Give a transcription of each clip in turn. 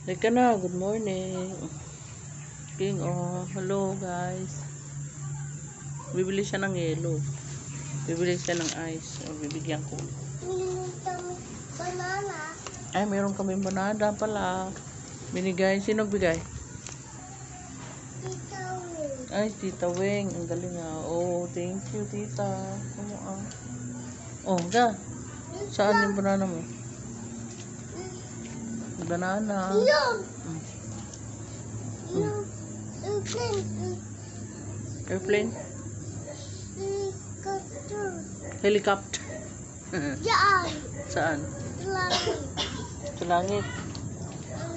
Teka na, good morning. King, oh, hello guys. Bibili siya ng yelo. Bibili siya ng ice. O, bibigyan ko. Banana. Ay, meron kaming banana pala. Binigay. Sino bigay? Tita Wing. Ay, Tita Weng. Ang galing ah. Oh, thank you, Tita. Ano ah? Oh, ga. Saan yung banana mo? Banana. Yung. Mm. Yung. Airplane. Airplane? Helicopter. Helicopter. Yan. Saan? Langit. Sa langit.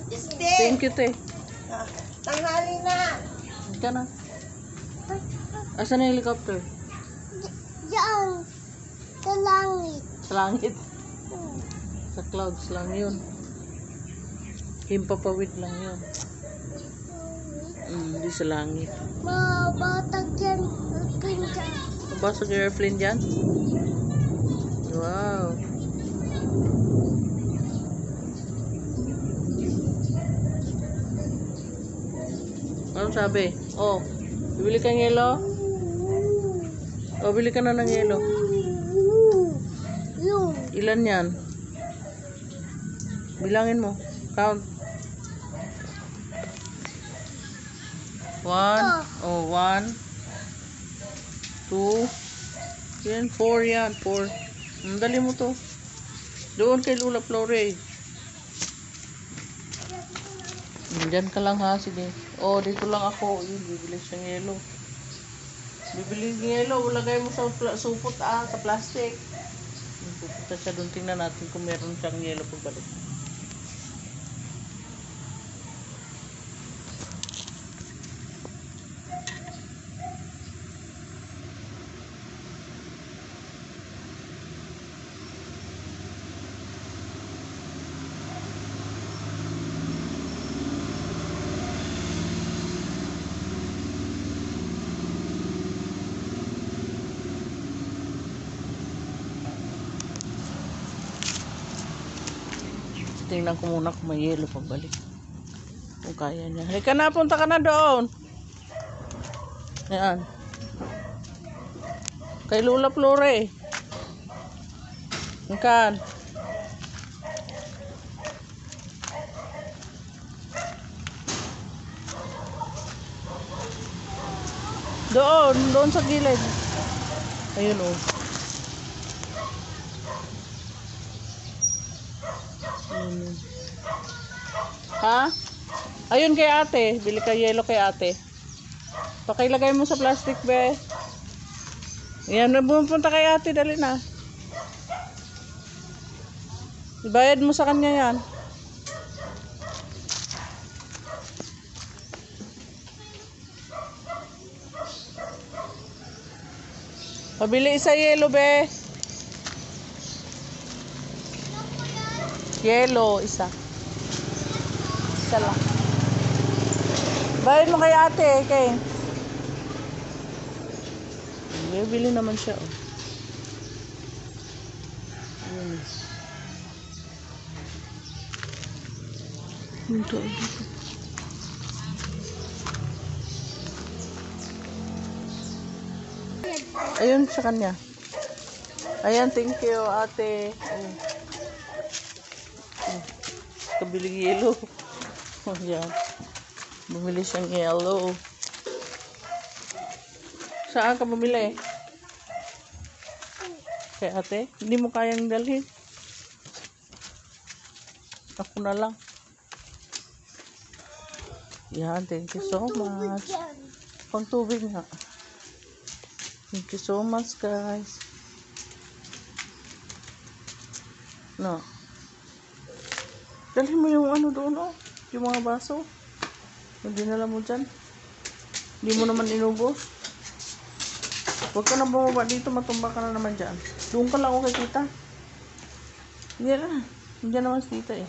Este. Thank you, te. Tanghali na. Ika na. Asan na yung helicopter? Yan. Sa langit. Sa langit. Sa clouds lang yun. Himpapawid lang yun. Hindi sa langit. Mabatag yan. Airplane dyan. Mabasag yung airplane dyan? Wow. Ano sabi? Oh, bibili kang yelo? Oh, bili ka na ng yelo. Yung. Ilan yan? Bilangin mo. Count. 1. Oh, 1. 2. Yan, 4 yan. 4. Dali mo to. Doon kay Lula Flore. Diyan ka lang ha, sige. Oh, dito lang ako. Yun, bibili siyang yelo. Bibili ng yelo. Lagay mo sa supot sa plastic. Pupunta siya doon. Tingnan natin kung meron siyang yelo pagbalik. Tingnan ko muna kung may yelo pabalik. Kung kaya niya. Halika na, punta ka na doon. Ayan. Kay Lula Flore. Angkan. Doon sa gilid. Ayun oh. Ha? Ayun kay ate. Bili ka yelo kay ate. Pakilagay mo sa plastic, be. Ayan, pumunta kay ate. Dali na. Ibayad mo sa kanya yan. Pabili isa yelo, be. Yelo, isa. Isa lang. Bayad mo kay ate, kay. Bili naman siya, oh. Dito. Ayun sa kanya. Ayan, thank you, ate. Kabiling yelo. Oh, yan. Bumili siyang yelo. Saan ka bumili? Kay ate? Hindi mo kayang dalhin. Ako na lang. Yan, thank you so much. Pang tubig nga. Thank you so much, guys. No. Dalhin mo yung ano doon, oh. Yung mga baso. Hindi nala mo dyan. Hindi mo naman inubos. Huwag ka na bumaba dito. Matumba ka na naman dyan. Doon ka lang, okay, tita. Hindi na. Hindi naman si tita eh.